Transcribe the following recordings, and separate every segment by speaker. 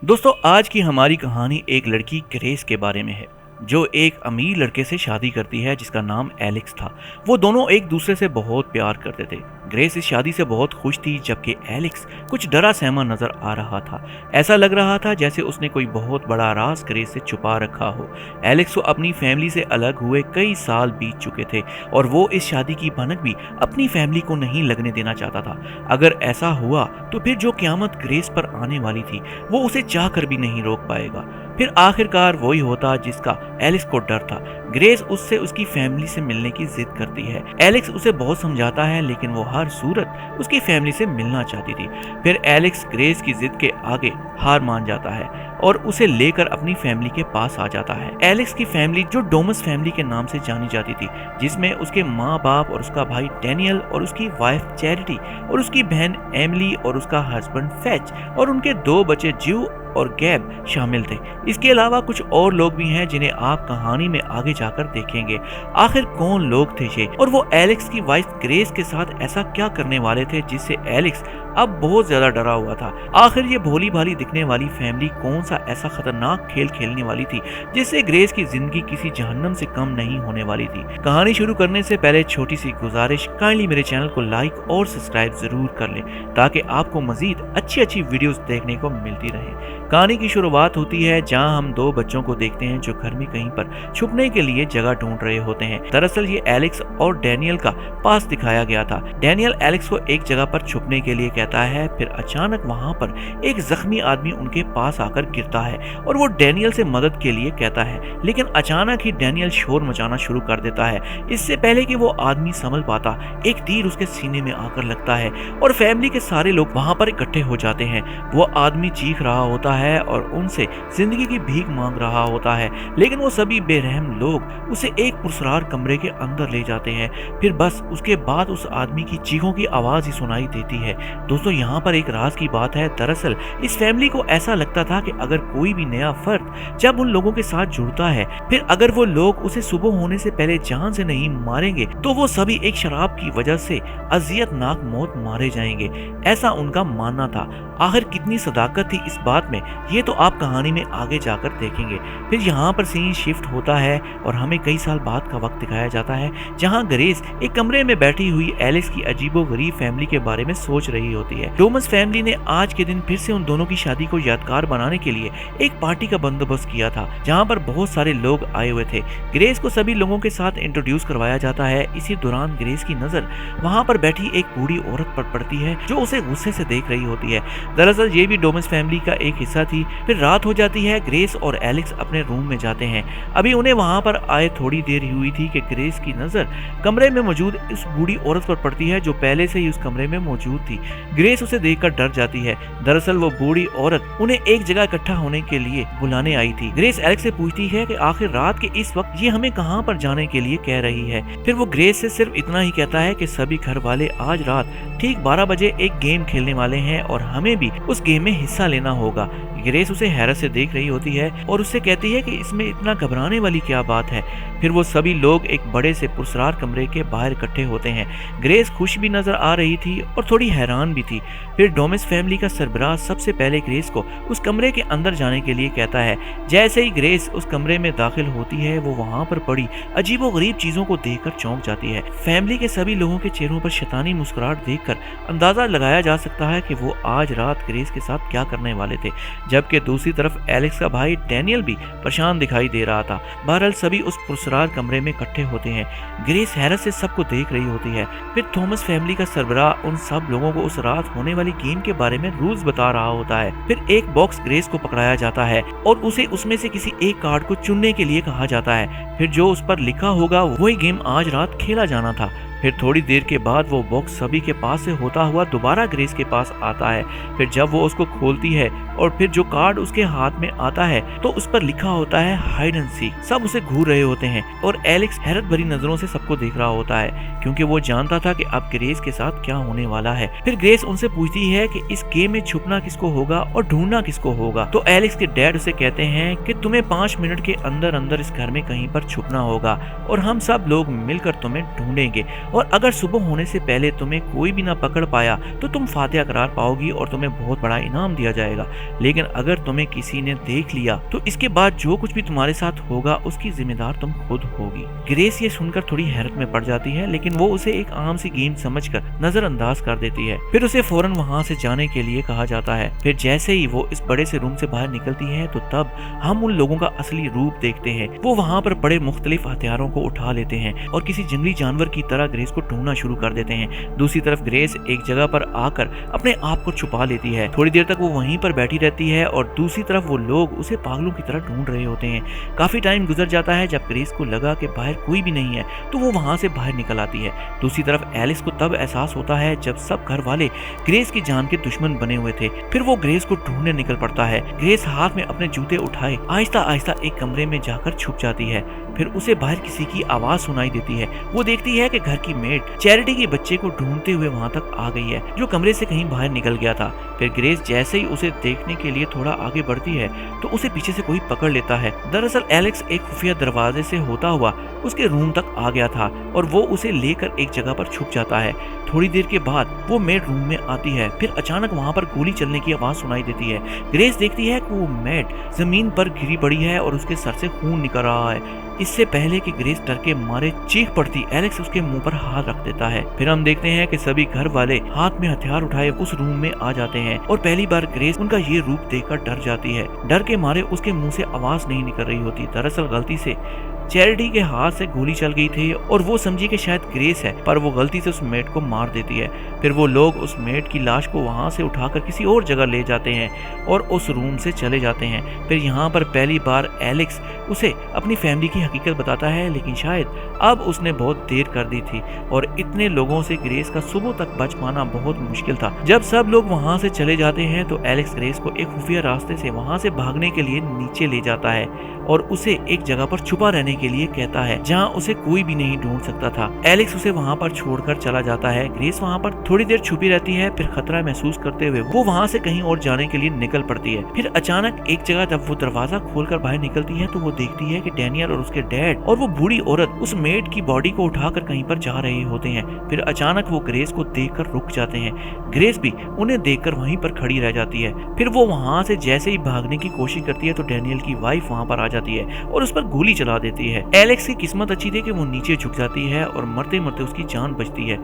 Speaker 1: दोस्तों आज की हमारी कहानी एक लड़की ग्रेस के बारे में है जो एक अमीर लड़के से शादी करती है जिसका नाम एलेक्स था। वो दोनों एक दूसरे से बहुत प्यार करते थे। ग्रेस इस शादी से बहुत खुश थी जबकि एलेक्स कुछ डरा सहमा नजर आ रहा था। ऐसा लग रहा था जैसे उसने कोई बहुत बड़ा राज ग्रेस से छुपा रखा हो। एलेक्स को अपनी फैमिली से अलग हुए कई साल बीत चुके थे और वो इस शादी की भनक भी अपनी फैमिली को नहीं लगने देना चाहता था। अगर ऐसा हुआ तो फिर जो क़यामत ग्रेस पर आने वाली थी वो उसे चाह कर भी नहीं रोक पाएगा। फिर आखिरकार वही होता जिसका एलेक्स को डर था। ग्रेस उससे उसकी फैमिली से मिलने की जिद करती है। एलेक्स उसे बहुत समझाता है लेकिन वो हर सूरत उसकी फैमिली से मिलना चाहती थी। फिर एलेक्स ग्रेस की जिद के आगे हार मान जाता है और उसे लेकर अपनी फैमिली के पास आ जाता है। एलेक्स की फैमिली जो डोमस फैमिली के नाम से जानी जाती थी, जिसमें उसके माँ बाप और उसका भाई डैनियल और उसकी वाइफ चैरिटी और उसकी बहन एमिली और उसका हस्बैंड फैच और उनके 2 बच्चे ज्यू और गैब शामिल थे। इसके अलावा कुछ और लोग भी हैं जिन्हें आप कहानी में आगे जाकर देखेंगे। आखिर कौन लोग थे ये और वो एलेक्स की वाइफ ग्रेस के साथ ऐसा क्या करने वाले थे जिससे एलेक्स अब बहुत ज्यादा डरा हुआ था। आखिर ये भोली भाली दिखने वाली फैमिली कौन सा ऐसा खतरनाक खेल खेलने वाली थी जिससे ग्रेस की जिंदगी किसी जहन्नम से कम नहीं होने वाली थी। कहानी शुरू करने से पहले छोटी सी गुजारिश, काइंडली मेरे चैनल को लाइक और सब्सक्राइब जरूर कर लें ताकि आपको मजीद अच्छी वीडियोस देखने को मिलती रहे। कहानी की शुरुआत होती है जहां हम 2 बच्चों को देखते हैं जो घर में कहीं पर छुपने के लिए जगह ढूंढ रहे होते हैं। दरअसल ये एलेक्स और डैनियल का पास दिखाया गया था। डैनियल एलेक्स को एक जगह पर छुपने के लिए कहता है, फिर अचानक वहां पर एक जख्मी आदमी उनके पास आकर गिरता है और वो डैनियल से मदद के लिए कहता है, लेकिन अचानक ही डैनियल शोर मचाना शुरू कर देता है। इससे पहले कि वो आदमी संभल पाता, एक तीर उसके सीने में आकर लगता है और फैमिली के सारे लोग वहां पर इकट्ठे हो जाते हैं। वो आदमी चीख रहा होता है और उनसे जिंदगी की भीख मांग रहा होता है, लेकिन वो सभी बेरहम लोग उसे एक पुरस्कार कमरे के अंदर ले जाते हैं। फिर बस उसके बाद उस आदमी की चीखों की आवाज ही सुनाई देती है। दोस्तों यहाँ पर एक राज की बात है। दरअसल इस फैमिली को ऐसा लगता था कि अगर कोई भी नया फर्द जब उन लोगों के साथ जुड़ता है, फिर अगर वो लोग उसे सुबह होने से पहले जान से नहीं मारेंगे तो वो सभी एक शराब की वजह से अजियतनाक मौत मारे जाएंगे। ऐसा उनका मानना था। आखिर कितनी सदाकत थी इस बात में, ये तो आप कहानी में आगे जाकर देखेंगे। फिर यहाँ पर सीन शिफ्ट होता है और हमें कई साल बाद का वक्त दिखाया जाता है जहाँ ग्रेस एक कमरे में बैठी हुई एलेक्स की अजीबोगरीब फैमिली के बारे में सोच रही होती है। डोमस फैमिली ने आज के दिन फिर से उन दोनों की शादी को यादगार बनाने के लिए एक पार्टी का बंदोबस्त किया था जहाँ पर बहुत सारे लोग आए हुए थे। ग्रेस को सभी लोगों के साथ इंट्रोड्यूस करवाया जाता है। इसी दौरान ग्रेस की नजर वहाँ पर बैठी एक बूढ़ी औरत पर पड़ती है जो उसे गुस्से से देख रही होती है। दरअसल ये भी डोमस फैमिली का एक हिस्सा थी। फिर रात हो जाती है। ग्रेस और एलेक्स अपने रूम में जाते हैं। अभी उन्हें वहां पर आए थोड़ी देर हुई थी कि ग्रेस की नजर कमरे में मौजूद इस बूढ़ी औरत पर पड़ती है जो पहले से ही उस कमरे में मौजूद थी। ग्रेस उसे देखकर डर जाती है। दरअसल वो बूढ़ी औरत उन्हें एक जगह इकट्ठा होने के लिए बुलाने आई थी। ग्रेस एलेक्स से पूछती है कि आखिर रात के इस वक्त ये हमें कहां पर जाने के लिए कह रही है। फिर वो ग्रेस से सिर्फ इतना ही कहता है कि सभी घर वाले आज रात ठीक 12 बजे एक गेम खेलने वाले हैं और हमें भी उस गेम में हिस्सा लेना होगा। ग्रेस उसे हैरत से देख रही होती है और उससे कहती है कि इसमें इतना घबराने वाली क्या बात है। फिर वो सभी लोग एक बड़े से पुरस्कार कमरे के बाहर इकट्ठे होते हैं। ग्रेस खुश भी नजर आ रही थी और थोड़ी हैरान भी थी। फिर डोमस फैमिली का सरबराह सबसे पहले ग्रेस को उस कमरे के अंदर जाने के लिए कहता है। जैसे ही ग्रेस उस कमरे में दाखिल होती है वो वहां पर पड़ी अजीबोगरीब चीजों को देखकर चौंक जाती है। फैमिली के सभी लोगों के चेहरों पर शैतानी मुस्कुराहट देखकर अंदाजा लगाया जा सकता है कि वो आज रात ग्रेस के साथ क्या करने वाले थे। जबकि दूसरी तरफ एलेक्स का भाई डैनियल भी परेशान दिखाई दे रहा था। बहरहाल सभी उस पुरस्कार कमरे में इकट्ठे होते हैं। ग्रेस हैरत से सबको देख रही होती है। फिर थॉमस फैमिली का सरबराह उन सब लोगों को उस रात होने वाली गेम के बारे में रूल्स बता रहा होता है। फिर एक बॉक्स ग्रेस को पकड़ाया जाता है और उसे उसमें से किसी एक कार्ड को चुनने के लिए कहा जाता है। फिर जो उस पर लिखा होगा वही गेम आज रात खेला जाना था। फिर थोड़ी देर के बाद वो बॉक्स सभी के पास से होता हुआ दोबारा ग्रेस के पास आता है। फिर जब वो उसको खोलती है और फिर जो कार्ड उसके हाथ में आता है तो उस पर लिखा होता है हाइड एंड सीक। सब उसे घूर रहे होते हैं और एलेक्स हैरत भरी नजरों से सबको देख रहा होता है क्योंकि वो जानता था कि अब ग्रेस के साथ क्या होने वाला है। फिर ग्रेस उनसे पूछती है कि इस गेम में छुपना किसको होगा और ढूंढना किसको होगा। तो एलेक्स के डैड उसे कहते हैं कि तुम्हें 5 मिनट के अंदर अंदर इस घर में कहीं पर छुपना होगा और हम सब लोग मिलकर तुम्हें ढूंढेंगे और अगर सुबह होने से पहले तुम्हें कोई भी ना पकड़ पाया तो तुम फातिहा करार पाओगी और तुम्हें बहुत बड़ा इनाम दिया जाएगा, लेकिन अगर तुम्हें किसी ने देख लिया तो इसके बाद जो कुछ भी तुम्हारे साथ होगा उसकी जिम्मेदार तुम खुद होगी। ग्रेस ये सुनकर थोड़ी हैरत में पड़ जाती है, लेकिन वो उसे एक आम सी गेम समझकर नजरअंदाज कर देती है। फिर उसे फौरन वहाँ से जाने के लिए कहा जाता है। फिर जैसे ही वो इस बड़े से रूम से बाहर निकलती है तो तब हम उन लोगों का असली रूप देखते हैं। वो वहाँ पर बड़े मुख्तलिफ हथियारों को उठा लेते हैं और किसी जंगली जानवर की तरह ग्रेस को ढूंढना शुरू कर देते हैं। दूसरी तरफ ग्रेस एक जगह पर आकर अपने आप को छुपा लेती है। थोड़ी देर तक वो वहीं पर बैठी रहती है और दूसरी तरफ वो लोग उसे पागलों की तरह ढूंढ रहे होते हैं। काफी टाइम गुजर जाता है। जब ग्रेस को लगा कि बाहर कोई भी नहीं है तो वो वहां से बाहर निकल आती है। दूसरी तरफ एलिस को तब एहसास होता है जब सब घर वाले ग्रेस की जान के दुश्मन बने हुए थे। फिर वो ग्रेस को ढूंढने निकल पड़ता है। ग्रेस हाथ में अपने जूते उठाए आहिस्ता आहिस्ता एक कमरे में जाकर छुप जाती है। फिर उसे बाहर किसी की आवाज सुनाई देती है। वो देखती है कि घर की मेड चैरिटी के बच्चे को ढूंढते हुए वहां तक आ गई है, जो कमरे से कहीं बाहर निकल गया था। फिर ग्रेस जैसे ही उसे देखने के लिए थोड़ा आगे बढ़ती है तो उसे पीछे से कोई पकड़ लेता है। दरअसल एलेक्स एक खुफिया दरवाजे से होता हुआ उसके रूम तक आ गया था और वो उसे लेकर एक जगह पर छुप जाता है। थोड़ी देर के बाद वो मेड रूम में आती है। फिर अचानक वहां पर गोली चलने की आवाज सुनाई देती है। ग्रेस देखती है कि वो मेड जमीन पर गिरी पड़ी है और उसके सर से खून निकल रहा है। इससे पहले कि ग्रेस डर के मारे चीख पड़ती, एलेक्स उसके मुंह पर हाथ रख देता है। फिर हम देखते हैं कि सभी घर वाले हाथ में हथियार उठाए उस रूम में आ जाते हैं और पहली बार ग्रेस उनका ये रूप देखकर डर जाती है। डर के मारे उसके मुंह से आवाज नहीं निकल रही होती। दरअसल गलती से चैरिटी के हाथ से गोली चल गई थी और वो समझी कि शायद ग्रेस है, पर वो गलती से उस मेड को मार देती है। फिर वो लोग उस मेड की लाश को वहां से उठाकर किसी और जगह ले जाते हैं और उस रूम से चले जाते हैं। फिर यहाँ पर पहली बार एलेक्स उसे अपनी फैमिली की हकीकत बताता है, लेकिन शायद अब उसने बहुत देर कर दी थी और इतने लोगों से ग्रेस का सुबह तक बच पाना बहुत मुश्किल था। जब सब लोग वहां से चले जाते हैं तो एलेक्स ग्रेस को एक खुफिया रास्ते से वहां से भागने के लिए नीचे ले जाता है और उसे एक जगह पर छुपा रहने के लिए कहता है जहां उसे कोई भी नहीं ढूंढ सकता था। एलेक्स उसे वहां पर छोड़कर चला जाता है। ग्रेस वहां पर थोड़ी देर छुपी रहती है। फिर खतरा महसूस करते हुए वो वहां से कहीं और जाने के लिए निकल पड़ती है। फिर अचानक एक जगह जब वो दरवाजा खोलकर बाहर निकलती है तो वो देखती है कि डैनियल और उसके डैड और वो बूढ़ी औरत उस मेड की बॉडी को उठाकर कहीं पर जा रहे होते हैं। फिर अचानक वो ग्रेस को देखकर रुक जाते हैं। ग्रेस भी उन्हें देखकर वहीं पर खड़ी रह जाती है। फिर वो वहां से जैसे ही भागने की कोशिश करती है तो डैनियल की वाइफ वहां पर आ जाती है और उस पर गोली चला देती है। एलेक्स की किस्मत अच्छी थी कि वो नीचे झुक जाती है और मरते मरते उसकी जान बचती है।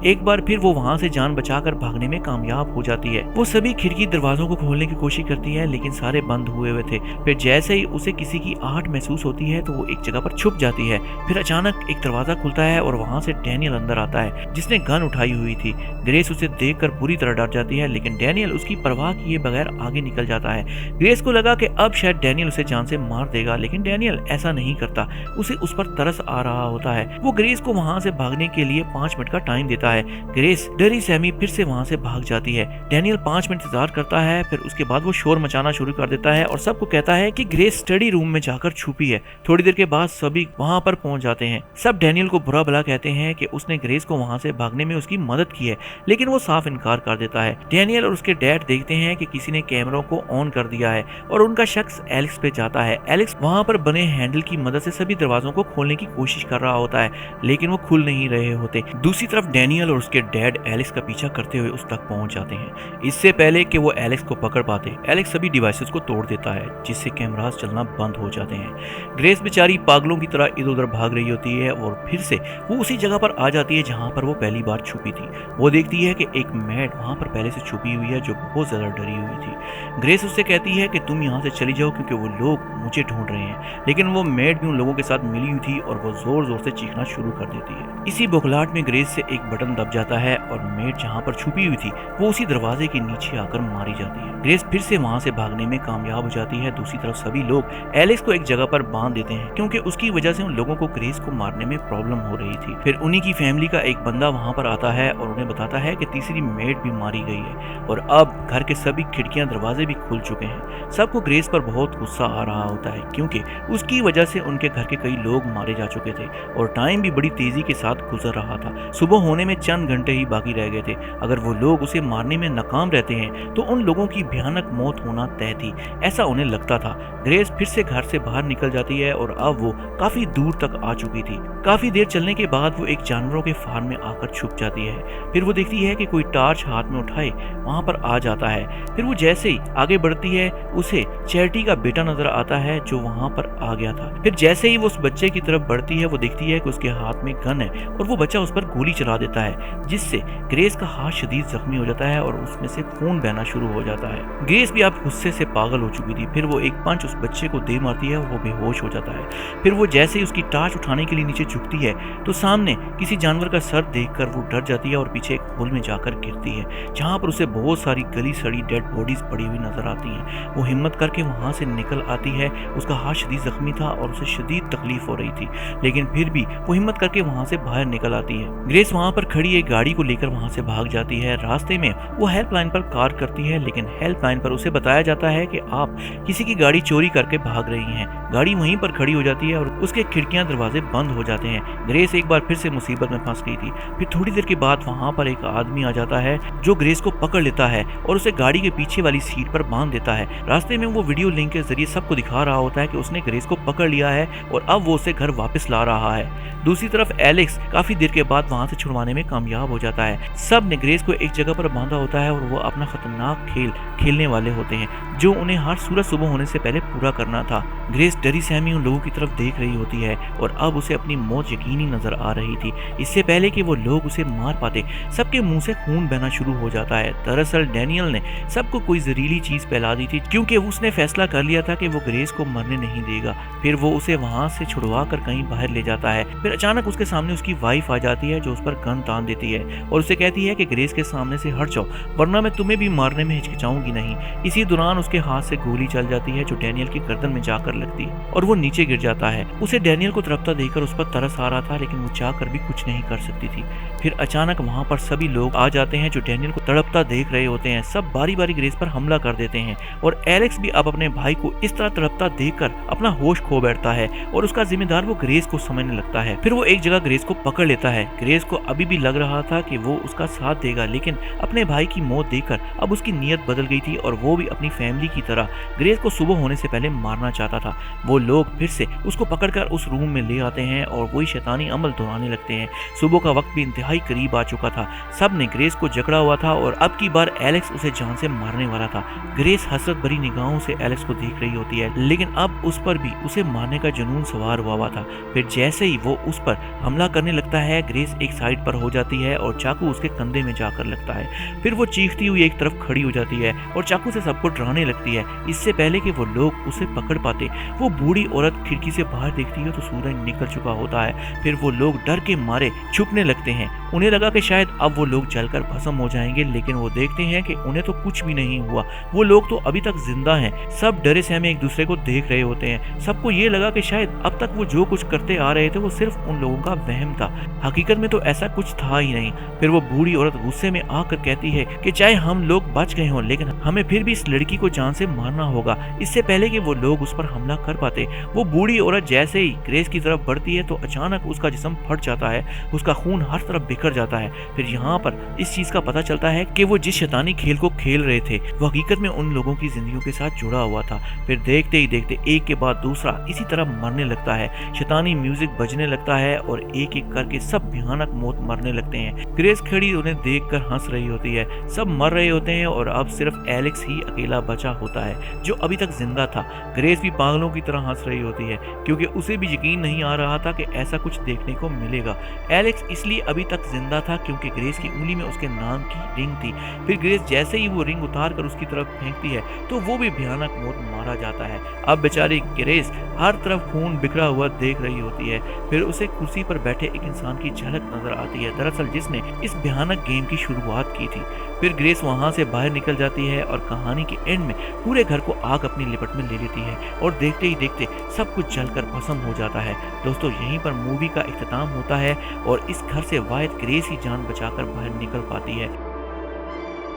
Speaker 1: एक बार फिर वो वहां से जान बचाकर भागने में कामयाब हो जाती है। वो सभी खिड़की दरवाजों को खोलने की कोशिश करती है, लेकिन सारे बंद हुए हुए थे। फिर जैसे ही उसे किसी की आहट महसूस होती है तो वो एक जगह पर छुप जाती है। फिर अचानक एक दरवाजा खुलता है और वहां से डैनियल अंदर आता है, जिसने गन उठाई हुई थी। ग्रेस उसे देखकर बुरी तरह डर जाती है, लेकिन डैनियल उसकी परवाह किए बगैर आगे निकल जाता है। ग्रेस को लगा कि अब शायद डैनियल उसे जान से मार देगा, लेकिन डैनियल ऐसा नहीं करता। उसे उस पर तरस आ रहा होता है। वो ग्रेस को वहां से भागने के लिए 5 मिनट का टाइम देता है। ग्रेस डरी सहमी फिर से वहां से भाग जाती है। डैनियल 5 मिनट इंतजार करता है। फिर उसके बाद वो शोर मचाना शुरू कर देता है और सबको कहता है कि ग्रेस स्टडी रूम में जाकर छुपी है। थोड़ी देर के बाद सभी वहां पर पहुंच जाते हैं। सब डैनियल को बुरा भला कहते हैं कि उसने ग्रेस को वहां से भागने में उसकी मदद की है, लेकिन वो साफ इनकार कर देता है। डैनियल और उसके डैड देखते हैं कि किसी ने कैमरों को ऑन कर दिया है और उनका शख्स एलेक्स पे जाता है। एलेक्स वहां पर बने हैंडल की मदद से सभी दरवाजों को खोलने की कोशिश कर रहा होता है, लेकिन वो खुल नहीं रहे होते। दूसरी तरफ डैनियल और उसके डैड एलेक्स का पीछा करते हुए उस तक पहुंच जाते हैं। इससे पहले कि वो एलेक्स को पकड़ पाते, एलेक्स सभी डिवाइसेस को तोड़ देता है, जिससे कैमरास चलना बंद हो जाते हैं। ग्रेस बेचारी पागलों की तरह इधर उधर भाग रही होती है और फिर से वो उसी जगह पर आ जाती है जहां पर वो पहली बार छुपी थी। वो देखती है कि एक मेड वहां पर पहले से छुपी हुई है, जो बहुत ज्यादा डरी हुई थी। ग्रेस उससे कहती है कि तुम यहाँ से चली जाओ क्योंकि वो लोग मुझे ढूंढ रहे हैं, लेकिन वो मेड भी उन लोगों के साथ मिली हुई थी और वो जोर जोर से चीखना शुरू कर देती है। इसी बौखलाहट में ग्रेस से एक बटन दब जाता है और मेड जहां पर छुपी हुई थी वो उसी दरवाजे के नीचे आकर मारी जाती है। ग्रेस फिर से वहां से भागने में कामयाब हो जाती है। दूसरी तरफ सभी लोग एलेक्स को एक जगह पर बांध देते हैं, क्योंकि उसकी वजह से उन लोगों को ग्रेस को मारने में प्रॉब्लम हो रही थी। फिर उन्हीं की फैमिली का एक बंदा वहां पर आता है और उन्हें बताता है कि तीसरी मेड भी मारी गई है और अब घर के सभी खिड़कियां दरवाजे भी खुल चुके हैं। सबको ग्रेस पर बहुत गुस्सा आ रहा होता है, क्योंकि उसकी वजह से उनके घर के कई लोग मारे जा चुके थे और टाइम भी बड़ी तेजी के साथ गुजर रहा था। सुबह होने में में चंद घंटे ही बाकी रह गए थे। अगर वो लोग उसे मारने में नाकाम रहते हैं तो उन लोगों की भयानक मौत होना तय थी, ऐसा उन्हें लगता था। ग्रेस फिर से घर से बाहर निकल जाती है और अब वो काफी दूर तक आ चुकी थी। काफी देर चलने के बाद वो एक जानवरों के फार्म में आकर छुप जाती है। फिर वो देखती है कि कोई टार्च हाथ में उठाए वहां पर आ जाता है। फिर वो जैसे ही आगे बढ़ती है उसे चैरिटी का बेटा नजर आता है जो वहां पर आ गया था। फिर जैसे ही वो उस बच्चे की तरफ बढ़ती है वो देखती है कि उसके हाथ में गन है और वो बच्चा उस पर गोली चला देता है, जिससे ग्रेस का हाथ शदीद जख्मी हो जाता है और उसमें से खून बहना शुरू हो जाता है। ग्रेस भी अब गुस्से से पागल हो चुकी थी। फिर वो एक पंच उस बच्चे को दे मारती है और वो बेहोश हो जाता है। फिर वो जैसे ही उसकी टार्च उठाने के लिए नीचे झुकती है तो सामने किसी जानवर का सर देखकर वो डर जाती है और पीछे एक होल में जाकर गिरती है, जहां पर उसे बहुत सारी गली सड़ी डेड बॉडीज पड़ी हुई नजर आती हैं। वो हिम्मत करके वहां से निकल आती है। उसका हाथ शदीद जख्मी था और उसे शदीद तकलीफ हो रही थी, लेकिन फिर भी वो हिम्मत करके वहां से बाहर निकल आती है। ग्रेस वहां पर खड़ी एक गाड़ी को लेकर वहां से भाग जाती है। रास्ते में वो हेल्पलाइन पर कॉल करती है, लेकिन हेल्पलाइन पर उसे बताया जाता है कि आप किसी की गाड़ी चोरी करके भाग रही हैं। गाड़ी वहीं पर खड़ी हो जाती है और उसके खिड़कियां दरवाजे बंद हो जाते हैं। ग्रेस एक बार फिर से मुसीबत में फंस गई थी। फिर थोड़ी देर के बाद वहां पर एक आदमी आ जाता है जो ग्रेस को पकड़ लेता है और उसे गाड़ी के पीछे वाली सीट पर बांध देता है। रास्ते में वो वीडियो लिंक के जरिए सबको दिखा रहा होता है कि उसने ग्रेस को पकड़ लिया है और अब वो उसे घर वापस ला रहा है। दूसरी तरफ एलेक्स काफी देर के बाद वहां से छुड़वाने में कामयाब हो जाता है। सब ने ग्रेस को एक जगह पर बांधा होता है और वो अपना खतरनाक खेल खेलने वाले होते हैं जो उन्हें हर सूरज सुबह होने से पहले पूरा करना था। ग्रेस डरी सहमी उन लोगों की तरफ देख रही होती है और अब उसे अपनी मौत यकीनी नजर आ रही थी। इससे पहले कि वो लोग उसे मार पाते सबके मुंह से खून बहना शुरू हो जाता है। दरअसल डैनियल ने सबको कोई जहरीली चीज फैला दी थी क्योंकि उसने फैसला कर लिया था कि वो ग्रेस को मरने नहीं देगा। फिर वो उसे वहां से छुड़वा कर कहीं बाहर ले जाता है। फिर अचानक उसके सामने उसकी वाइफ आ जाती है जो उस पर गन तान देती है और उसे कहती है कि ग्रेस के सामने से हट जाओ वरना मैं तुम्हें भी मारने में हिचकिचाऊंगी नहीं। इसी दौरान उसके हाथ से गोली चल जाती है जो डैनियल की गर्दन में जाकर लगती है और वो नीचे गिर जाता है। उसे डैनियल को तड़पता देखकर उस पर तरस आ रहा था, लेकिन वो चाहकर भी कुछ नहीं कर सकती थी। फिर अचानक वहां पर सभी लोग आ जाते हैं जो डैनियल को तड़पता देख रहे होते हैं। सब बारी बारी ग्रेस पर हमला कर देते हैं और एलेक्स भी अब अपने भाई को इस तरह तड़पता देखकर अपना होश खो बैठता है और उसका जिम्मेदार वो ग्रेस को समझने लगता है। फिर वो एक जगह ग्रेस को पकड़ लेता है। ग्रेस को अभी भी लग रहा था कि वो उसका साथ देगा, लेकिन अपने भाई की मौत देखकर अब उसकी नीयत बदल गई थी और वो भी अपनी फैमिली की तरह ग्रेस को सुबह होने से पहले मारना चाहता था। वो लोग फिर से उसको पकड़कर उस रूम में ले आते हैं और वही शैतानी अमल दोहराने लगते हैं। सुबह का वक्त भी इंतहाई करीब आ चुका था। सब ने ग्रेस को जकड़ा हुआ था और अब की बार एलेक्स उसे जान से मारने वाला था। ग्रेस हसरत भरी निगाहों से एलेक्स को देख रही होती है, लेकिन अब उस पर भी उसे मारने का जुनून सवार हुआ था। फिर जैसे ही वो उस पर हमला करने लगता है ग्रेस एक साइड पर हो जाती है और चाकू उसके कंधे में जाकर लगता है। फिर वो चीखती हुई एक तरफ खड़ी हो जाती है और चाकू से सबको डराने लगती है। इससे पहले कि वो लोग उसे पकड़ पाते वो बूढ़ी औरत खिड़की से बाहर देखती है तो सूरज निकल चुका होता है। फिर वो लोग डर के मारे छुपने लगते हैं। उन्हें लगा कि शायद अब वो लोग जलकर भस्म हो जाएंगे, लेकिन वो देखते हैं कि उन्हें तो कुछ भी नहीं हुआ। वो लोग तो अभी तक जिंदा हैं। सब डरे सहमे एक दूसरे को देख रहे होते हैं। सबको ये लगा कि शायद अब तक वो जो कुछ करते आ रहे थे वो सिर्फ उन लोगों का वहम था, हकीकत में तो ऐसा कुछ था ही नहीं। फिर वो बूढ़ी औरत गुस्से में आकर कहती है कि चाहे हम लोग बच गए हों लेकिन हमें फिर भी इस लड़की को जान से मारना होगा। इससे पहले कि वो लोग उस पर हमला कर पाते वो बूढ़ी औरत जैसे ही ग्रेस की तरफ बढ़ती है तो अचानक उसका जिस्म फट जाता है, उसका खून हर तरफ बिखर जाता है। फिर यहाँ पर इस चीज का पता चलता है कि वो जिस शैतानी खेल को खेल रहे थे वो हकीकत में उन लोगों की जिंदगियों के साथ जुड़ा हुआ था। फिर देखते ही देखते एक के बाद दूसरा इसी तरह मरने लगता है। शैतानी म्यूजिक बजने लगता है और एक एक करके सब भयानक मौत मरने लगते हैं। ग्रेस खड़ी उन्हें देखकर हंस रही होती है। सब मर रहे होते हैं और अब सिर्फ एलेक्स ही अकेला बचा होता है जो अभी तक जिंदा था। ग्रेस भी पागलों की तरह हंस रही होती है क्योंकि उसे भी यकीन नहीं आ रहा था कि ऐसा कुछ देखने को मिलेगा। एलेक्स इसलिए अभी तक जिंदा था क्योंकि ग्रेस की उंगली में उसके नाम की रिंग थी। फिर ग्रेस जैसे ही वो रिंग उतार कर उसकी तरफ फेंकती है तो वो भी भयानक मौत मारा जाता है। अब बेचारी ग्रेस हर तरफ खून बिखरा हुआ देख रही होती है। फिर उसे कुर्सी पर बैठे एक इंसान की झलक नजर आती है, दरअसल जिसने इस भयानक गेम की शुरुआत की थी। फिर ग्रेस वहां से बाहर निकल जाती है और कहानी के एंड में पूरे घर को आग अपनी लिपट में ले लेती है और देखते ही देखते सब कुछ जलकर भस्म हो जाता है। दोस्तों यहीं पर मूवी का इख्तिताम होता है और इस घर से वाहिद ग्रेस ही जान बचाकर बाहर निकल पाती है।